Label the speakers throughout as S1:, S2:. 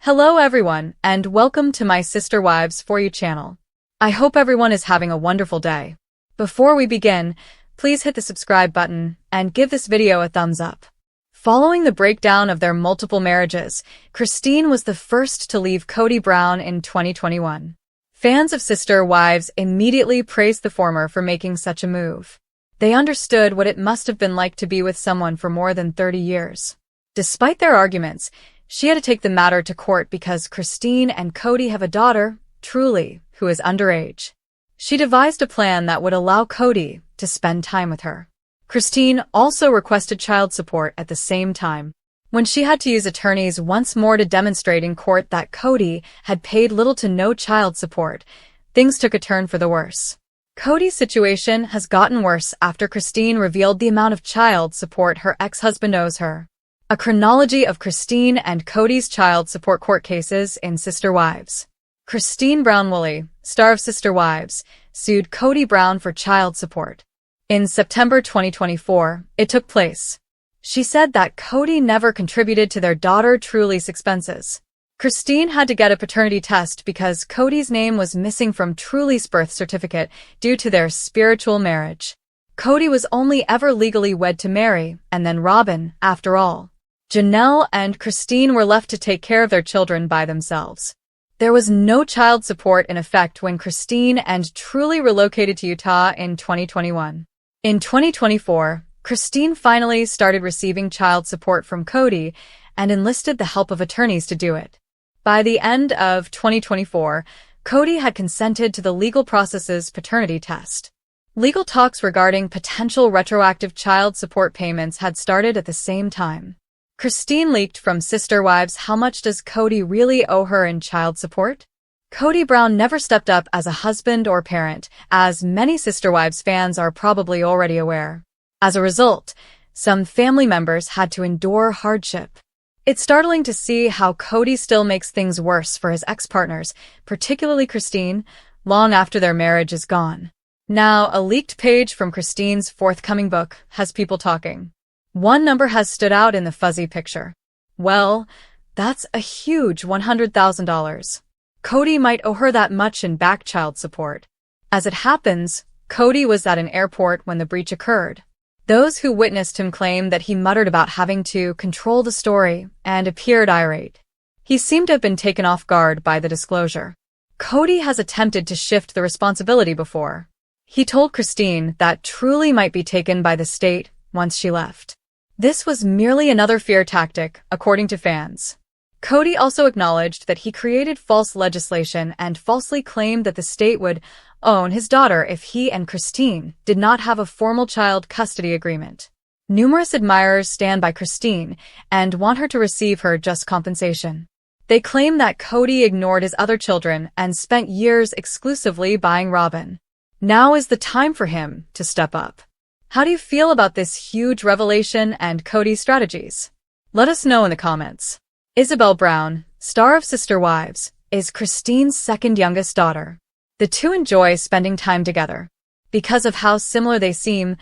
S1: Hello everyone, and welcome to my Sister Wives For You channel. I hope everyone is having a wonderful day. Before we begin, please hit the subscribe button and give this video a thumbs up. Following the breakdown of their multiple marriages, Christine was the first to leave Kody Brown in 2021. Fans of Sister Wives immediately praised the former for making such a move. They understood what it must have been like to be with someone for more than 30 years. Despite their arguments, she had to take the matter to court because Christine and Kody have a daughter, Truly, who is underage. She devised a plan that would allow Kody to spend time with her. Christine also requested child support at the same time. When she had to use attorneys once more to demonstrate in court that Kody had paid little to no child support, things took a turn for the worse. Kody's situation has gotten worse after Christine revealed the amount of child support her ex-husband owes her. A chronology of Christine and Kody's child support court cases in Sister Wives. Christine Brown-Woolley, star of Sister Wives, sued Kody Brown for child support. In September 2024, it took place. She said that Kody never contributed to their daughter Truly's expenses. Christine had to get a paternity test because Kody's name was missing from Truly's birth certificate due to their spiritual marriage. Kody was only ever legally wed to Mary, and then Robin, after all. Janelle and Christine were left to take care of their children by themselves. There was no child support in effect when Christine and Truly relocated to Utah in 2021. In 2024, Christine finally started receiving child support from Kody and enlisted the help of attorneys to do it. By the end of 2024, Kody had consented to the legal process's paternity test. Legal talks regarding potential retroactive child support payments had started at the same time. Christine leaked from Sister Wives how much does Kody really owe her in child support? Kody Brown never stepped up as a husband or parent, as many Sister Wives fans are probably already aware. As a result, some family members had to endure hardship. It's startling to see how Kody still makes things worse for his ex-partners, particularly Christine, long after their marriage is gone. Now, a leaked page from Christine's forthcoming book has people talking. One number has stood out in the fuzzy picture. Well, that's a huge $100,000. Kody might owe her that much in back child support. As it happens, Kody was at an airport when the breach occurred. Those who witnessed him claim that he muttered about having to control the story and appeared irate. He seemed to have been taken off guard by the disclosure. Kody has attempted to shift the responsibility before. He told Christine that Truly might be taken by the state once she left. This was merely another fear tactic, according to fans. Kody also acknowledged that he created false legislation and falsely claimed that the state would own his daughter if he and Christine did not have a formal child custody agreement. Numerous admirers stand by Christine and want her to receive her just compensation. They claim that Kody ignored his other children and spent years exclusively buying Robin. Now is the time for him to step up. How do you feel about this huge revelation and Kody's strategies? Let us know in the comments. Isabel Brown, star of Sister Wives, is Christine's second youngest daughter. The two enjoy spending time together. Because of how similar they seem,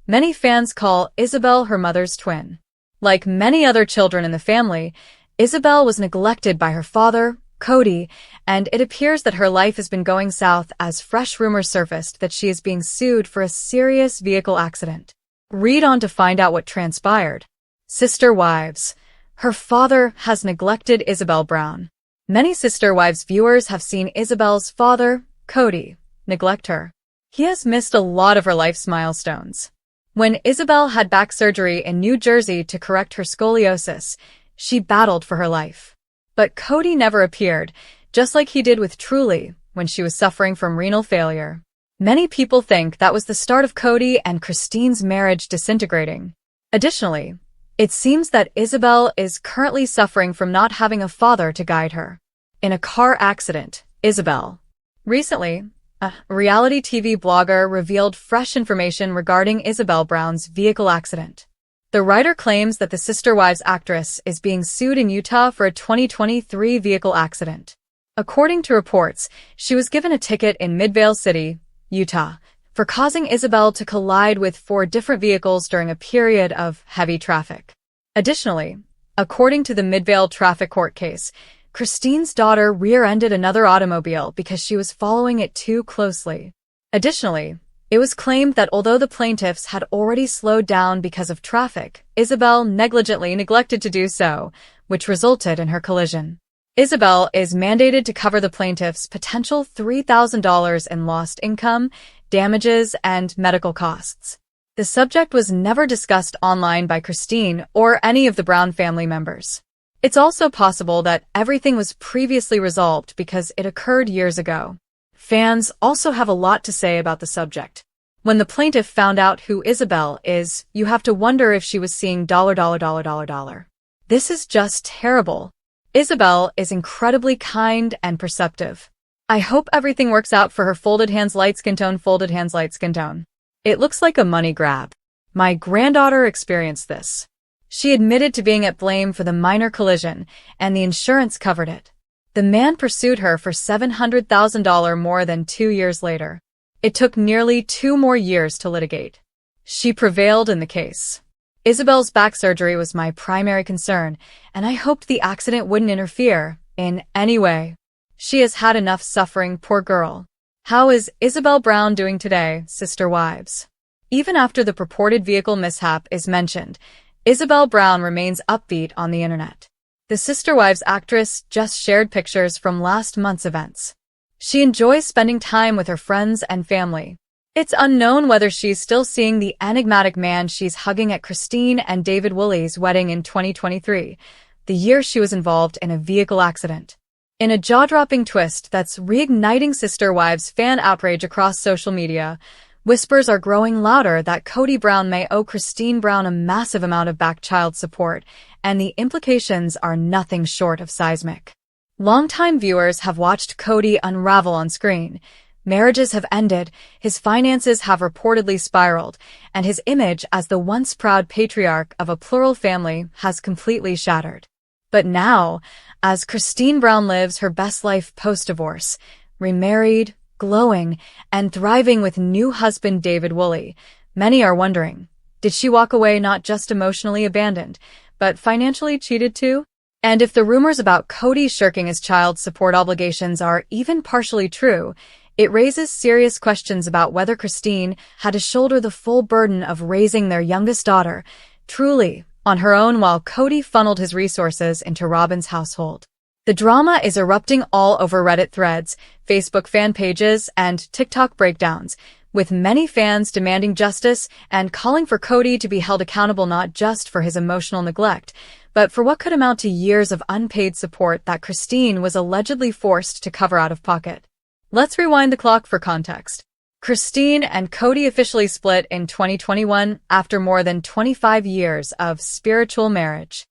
S1: many fans call Isabel her mother's twin. Like many other children in the family, Isabel was neglected by her father, Kody, and it appears that her life has been going south as fresh rumors surfaced that she is being sued for a serious vehicle accident. Read on to find out what transpired. Sister Wives. Her father has neglected Isabel Brown. Many Sister Wives viewers have seen Isabel's father, Kody, neglect her. He has missed a lot of her life's milestones. When Isabel had back surgery in New Jersey to correct her scoliosis, she battled for her life. But Kody never appeared, just like he did with Truly when she was suffering from renal failure. Many people think that was the start of Kody and Christine's marriage disintegrating. Additionally, it seems that Isabel is currently suffering from not having a father to guide her. In a car accident, Isabel. Recently, a reality TV blogger revealed fresh information regarding Isabel Brown's vehicle accident. The writer claims that the Sister Wives actress is being sued in Utah for a 2023 vehicle accident. According to reports, she was given a ticket in Midvale City, Utah, for causing Isabel to collide with 4 different vehicles during a period of heavy traffic. Additionally, according to the Midvale traffic court case, Christine's daughter rear-ended another automobile because she was following it too closely. Additionally, it was claimed that although the plaintiffs had already slowed down because of traffic, Isabel negligently neglected to do so, which resulted in her collision. Isabel is mandated to cover the plaintiffs' potential $3,000 in lost income, damages, and medical costs. The subject was never discussed online by Christine or any of the Brown family members. It's also possible that everything was previously resolved because it occurred years ago. Fans also have a lot to say about the subject. When the plaintiff found out who Isabel is, you have to wonder if she was seeing $. This is just terrible. Isabel is incredibly kind and perceptive. I hope everything works out for her. Folded hands, light skin tone, folded hands, light skin tone. It looks like a money grab. My granddaughter experienced this. She admitted to being at blame for the minor collision, and the insurance covered it. The man pursued her for $700,000 more than 2 years later. It took nearly 2 more years to litigate. She prevailed in the case. Isabel's back surgery was my primary concern, and I hoped the accident wouldn't interfere in any way. She has had enough suffering, poor girl. How is Isabel Brown doing today, sister wives? Even after the purported vehicle mishap is mentioned, Isabel Brown remains upbeat on the internet. The Sister Wives actress just shared pictures from last month's events. She enjoys spending time with her friends and family. It's unknown whether she's still seeing the enigmatic man she's hugging at Christine and David Woolley's wedding in 2023, the year she was involved in a vehicle accident. In a jaw-dropping twist that's reigniting Sister Wives fan outrage across social media, whispers are growing louder that Kody Brown may owe Christine Brown a massive amount of back child support, and the implications are nothing short of seismic. Longtime viewers have watched Kody unravel on screen. Marriages have ended, his finances have reportedly spiraled, and his image as the once proud patriarch of a plural family has completely shattered. But now, as Christine Brown lives her best life post-divorce, remarried, glowing, and thriving with new husband David Woolley, many are wondering, did she walk away not just emotionally abandoned, but financially cheated too? And if the rumors about Kody shirking his child support obligations are even partially true, it raises serious questions about whether Christine had to shoulder the full burden of raising their youngest daughter, truly, on her own while Kody funneled his resources into Robyn's household. The drama is erupting all over Reddit threads, Facebook fan pages, and TikTok breakdowns, with many fans demanding justice and calling for Kody to be held accountable not just for his emotional neglect, but for what could amount to years of unpaid support that Christine was allegedly forced to cover out of pocket. Let's rewind the clock for context. Christine and Kody officially split in 2021 after more than 25 years of spiritual marriage.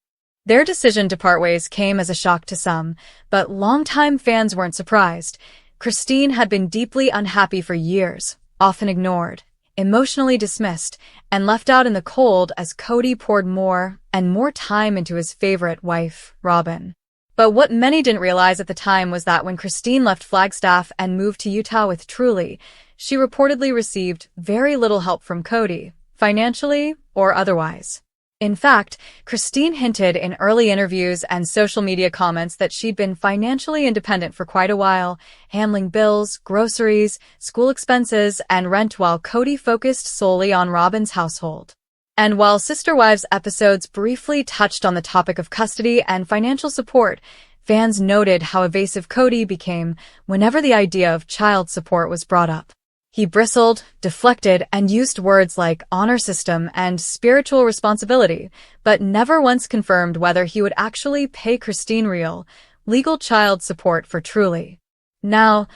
S1: Their decision to part ways came as a shock to some, but longtime fans weren't surprised. Christine had been deeply unhappy for years, often ignored, emotionally dismissed, and left out in the cold as Kody poured more and more time into his favorite wife, Robyn. But what many didn't realize at the time was that when Christine left Flagstaff and moved to Utah with Truly, she reportedly received very little help from Kody, financially or otherwise. In fact, Christine hinted in early interviews and social media comments that she'd been financially independent for quite a while, handling bills, groceries, school expenses, and rent while Kody focused solely on Robyn's household. And while Sister Wives episodes briefly touched on the topic of custody and financial support, fans noted how evasive Kody became whenever the idea of child support was brought up. He bristled, deflected, and used words like honor system and spiritual responsibility, but never once confirmed whether he would actually pay Christine real, legal child support for Truly. Now,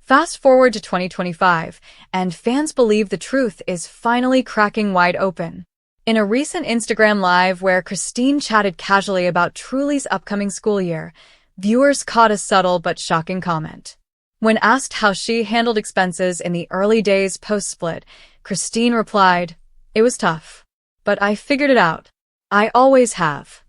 S1: fast forward to 2025, and fans believe the truth is finally cracking wide open. In a recent Instagram Live where Christine chatted casually about Truly's upcoming school year, viewers caught a subtle but shocking comment. When asked how she handled expenses in the early days post-split, Christine replied, "It was tough. But I figured it out. I always have."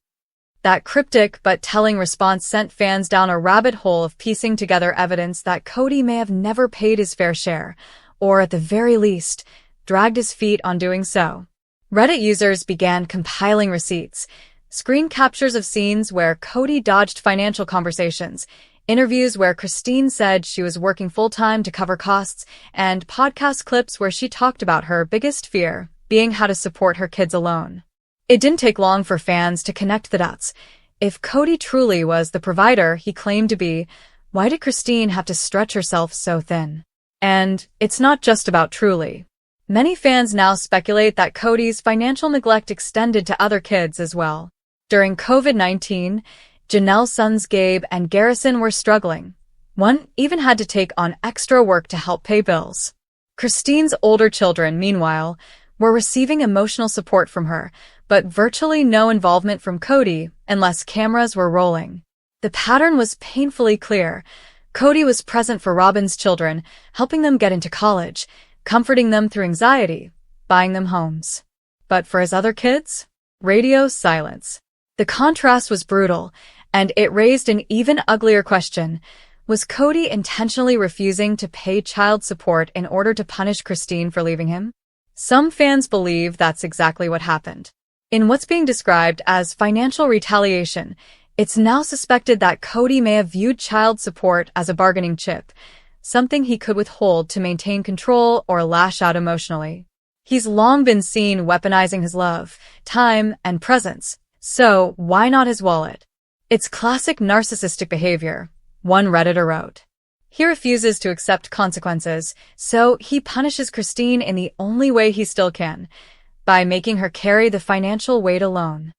S1: That cryptic but telling response sent fans down a rabbit hole of piecing together evidence that Kody may have never paid his fair share, or at the very least, dragged his feet on doing so. Reddit users began compiling receipts, Screen captures of scenes where Kody dodged financial conversations, interviews where Christine said she was working full-time to cover costs, and podcast clips where she talked about her biggest fear, being how to support her kids alone. It didn't take long for fans to connect the dots. If Kody truly was the provider he claimed to be, why did Christine have to stretch herself so thin? And it's not just about truly. Many fans now speculate that Kody's financial neglect extended to other kids as well. During COVID-19, Janelle's sons Gabe and Garrison were struggling. One even had to take on extra work to help pay bills. Christine's older children, meanwhile, were receiving emotional support from her, but virtually no involvement from Kody unless cameras were rolling. The pattern was painfully clear. Kody was present for Robyn's children, helping them get into college, comforting them through anxiety, buying them homes. But for his other kids? Radio silence. The contrast was brutal, and it raised an even uglier question. Was Kody intentionally refusing to pay child support in order to punish Christine for leaving him? Some fans believe that's exactly what happened. In what's being described as financial retaliation, it's now suspected that Kody may have viewed child support as a bargaining chip, something he could withhold to maintain control or lash out emotionally. He's long been seen weaponizing his love, time, and presence, so why not his wallet? It's classic narcissistic behavior, one Redditor wrote. He refuses to accept consequences, so he punishes Christine in the only way he still can, by making her carry the financial weight alone.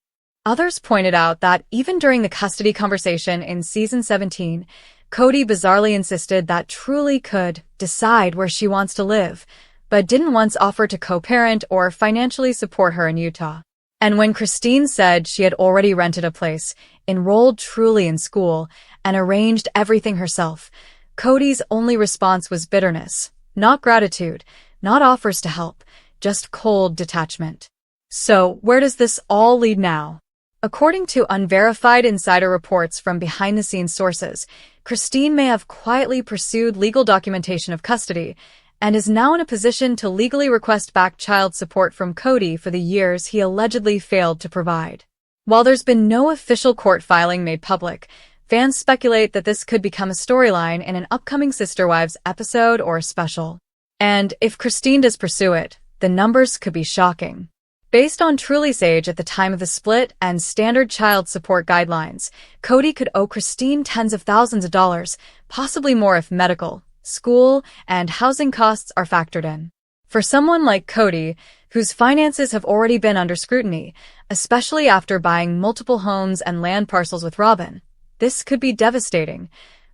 S1: Others pointed out that even during the custody conversation in Season 17, Kody bizarrely insisted that Truly could decide where she wants to live, but didn't once offer to co-parent or financially support her in Utah. And when Christine said she had already rented a place, enrolled Truly in school, and arranged everything herself, Kody's only response was bitterness, not gratitude, not offers to help, just cold detachment. So, where does this all lead now? According to unverified insider reports from behind-the-scenes sources, Christine may have quietly pursued legal documentation of custody and is now in a position to legally request back child support from Kody for the years he allegedly failed to provide. While there's been no official court filing made public, fans speculate that this could become a storyline in an upcoming Sister Wives episode or special. And if Christine does pursue it, the numbers could be shocking. Based on Truly's age at the time of the split and standard child support guidelines, Kody could owe Christine tens of thousands of dollars, possibly more if medical, school, and housing costs are factored in. For someone like Kody, whose finances have already been under scrutiny, especially after buying multiple homes and land parcels with Robyn, this could be devastating,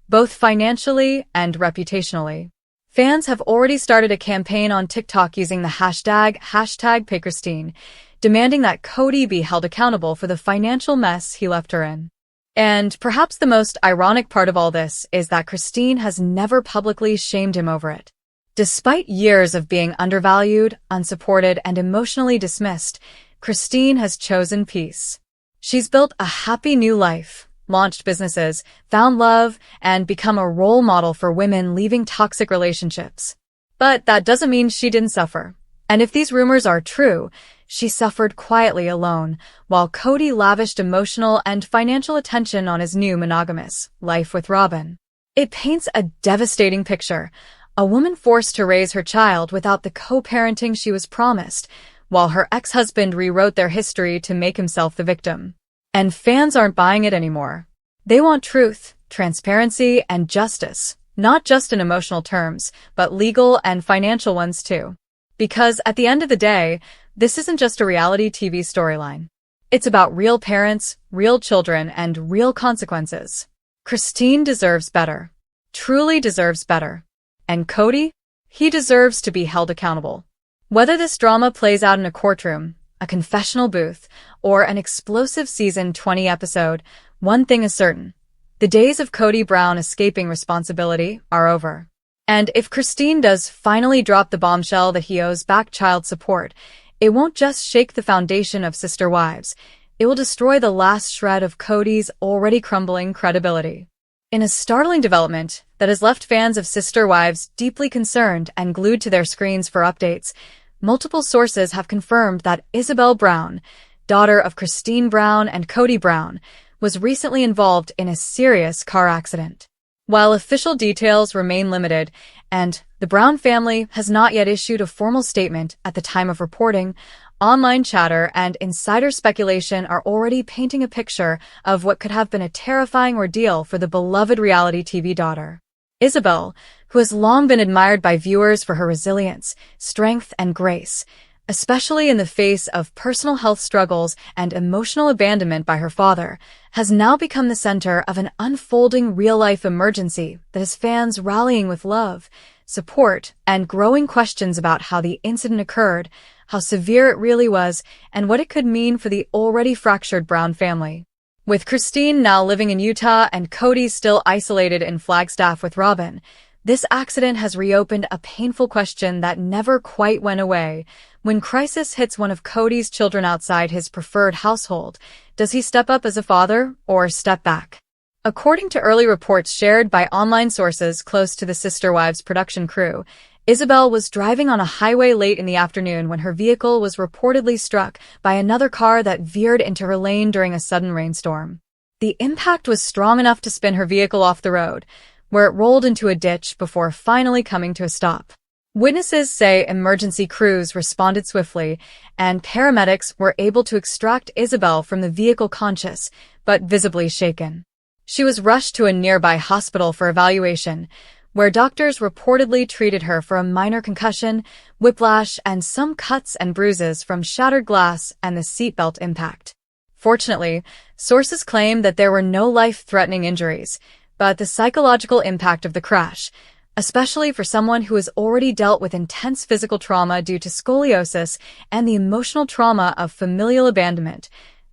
S1: both financially and reputationally. Fans have already started a campaign on TikTok using the hashtag #PayChristine, demanding that Kody be held accountable for the financial mess he left her in. And perhaps the most ironic part of all this is that Christine has never publicly shamed him over it. Despite years of being undervalued, unsupported, and emotionally dismissed, Christine has chosen peace. She's built a happy new life, launched businesses, found love, and become a role model for women leaving toxic relationships. But that doesn't mean she didn't suffer. And if these rumors are true, she suffered quietly alone, while Kody lavished emotional and financial attention on his new monogamous life with Robyn. It paints a devastating picture, a woman forced to raise her child without the co-parenting she was promised, while her ex-husband rewrote their history to make himself the victim. And fans aren't buying it anymore. They want truth, transparency, and justice, not just in emotional terms, but legal and financial ones too. Because at the end of the day, this isn't just a reality TV storyline. It's about real parents, real children, and real consequences. Christine deserves better. Truly deserves better. And Kody? He deserves to be held accountable. Whether this drama plays out in a courtroom, a confessional booth, or an explosive season 20 episode, one thing is certain. The days of Kody Brown escaping responsibility are over. And if Christine does finally drop the bombshell that he owes back child support, it won't just shake the foundation of Sister Wives, it will destroy the last shred of Kody's already crumbling credibility. In a startling development that has left fans of Sister Wives deeply concerned and glued to their screens for updates, multiple sources have confirmed that Isabel Brown, daughter of Christine Brown and Kody Brown, was recently involved in a serious car accident. While official details remain limited, and the Brown family has not yet issued a formal statement at the time of reporting, online chatter and insider speculation are already painting a picture of what could have been a terrifying ordeal for the beloved reality TV daughter. Isabel, who has long been admired by viewers for her resilience, strength, and grace, especially in the face of personal health struggles and emotional abandonment by her father, has now become the center of an unfolding real-life emergency that has fans rallying with love, support, and growing questions about how the incident occurred, how severe it really was, and what it could mean for the already fractured Brown family. With Christine now living in Utah and Kody still isolated in Flagstaff with Robin, this accident has reopened a painful question that never quite went away. When crisis hits one of Kody's children outside his preferred household, does he step up as a father or step back? According to early reports shared by online sources close to the Sister Wives production crew, Isabel was driving on a highway late in the afternoon when her vehicle was reportedly struck by another car that veered into her lane during a sudden rainstorm. The impact was strong enough to spin her vehicle off the road, where it rolled into a ditch before finally coming to a stop. Witnesses say emergency crews responded swiftly, and paramedics were able to extract Isabel from the vehicle conscious, but visibly shaken. She was rushed to a nearby hospital for evaluation, where doctors reportedly treated her for a minor concussion, whiplash, and some cuts and bruises from shattered glass and the seatbelt impact. Fortunately, sources claim that there were no life-threatening injuries, but the psychological impact of the crash, especially for someone who has already dealt with intense physical trauma due to scoliosis and the emotional trauma of familial abandonment,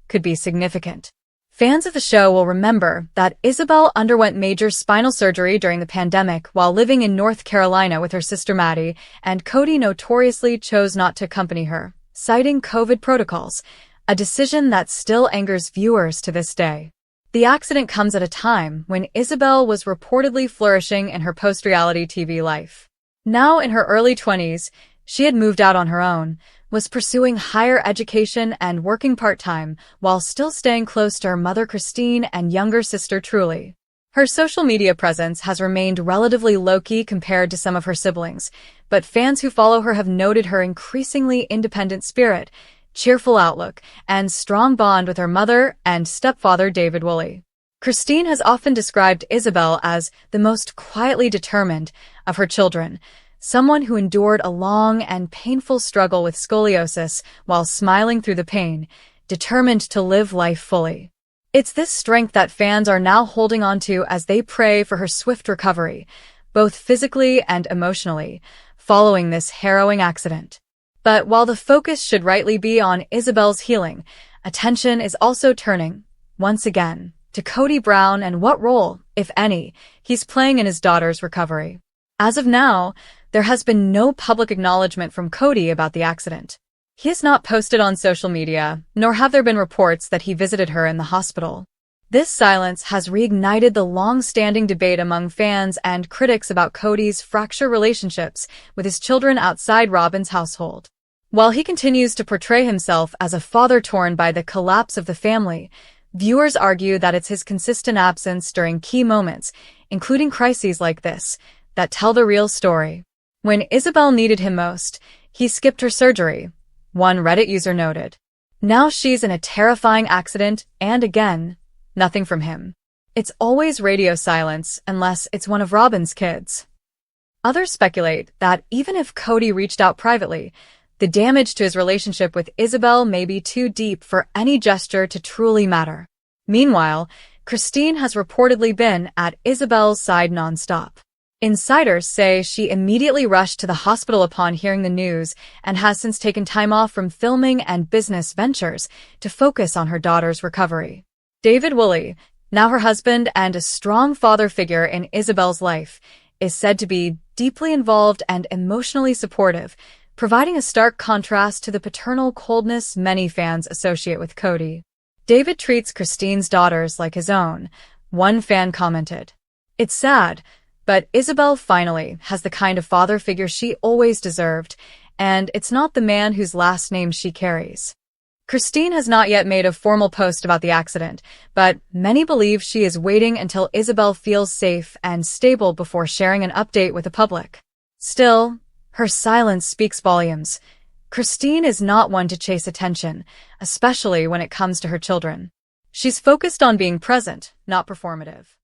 S1: could be significant. Fans of the show will remember that Isabel underwent major spinal surgery during the pandemic while living in North Carolina with her sister Maddie, and Kody notoriously chose not to accompany her, citing COVID protocols, a decision that still angers viewers to this day. The accident comes at a time when Isabel was reportedly flourishing in her post-reality TV life. Now in her early 20s, she had moved out on her own, was pursuing higher education and working part-time while still staying close to her mother Christine and younger sister Truly. Her social media presence has remained relatively low-key compared to some of her siblings, but fans who follow her have noted her increasingly independent spirit, cheerful outlook, and strong bond with her mother and stepfather David Woolley. Christine has often described Isabel as the most quietly determined of her children, someone who endured a long and painful struggle with scoliosis while smiling through the pain, determined to live life fully. It's this strength that fans are now holding on to as they pray for her swift recovery, both physically and emotionally, following this harrowing accident. But while the focus should rightly be on Isabel's healing, attention is also turning, once again, to Kody Brown and what role, if any, he's playing in his daughter's recovery. As of now, there has been no public acknowledgement from Kody about the accident. He has not posted on social media, nor have there been reports that he visited her in the hospital. This silence has reignited the long-standing debate among fans and critics about Kody's fractured relationships with his children outside Robin's household. While he continues to portray himself as a father torn by the collapse of the family, viewers argue that it's his consistent absence during key moments, including crises like this, that tell the real story. When Isabel needed him most, he skipped her surgery, one Reddit user noted. Now she's in a terrifying accident, and again, nothing from him. It's always radio silence unless it's one of Robin's kids. Others speculate that even if Kody reached out privately, the damage to his relationship with Isabel may be too deep for any gesture to truly matter. Meanwhile, Christine has reportedly been at Isabel's side nonstop. Insiders say she immediately rushed to the hospital upon hearing the news and has since taken time off from filming and business ventures to focus on her daughter's recovery. David Woolley, now her husband and a strong father figure in Isabel's life, is said to be deeply involved and emotionally supportive, providing a stark contrast to the paternal coldness many fans associate with Kody. David treats Christine's daughters like his own, one fan commented. It's sad, but Isabel finally has the kind of father figure she always deserved, and it's not the man whose last name she carries. Christine has not yet made a formal post about the accident, but many believe she is waiting until Isabel feels safe and stable before sharing an update with the public. Still, her silence speaks volumes. Christine is not one to chase attention, especially when it comes to her children. She's focused on being present, not performative.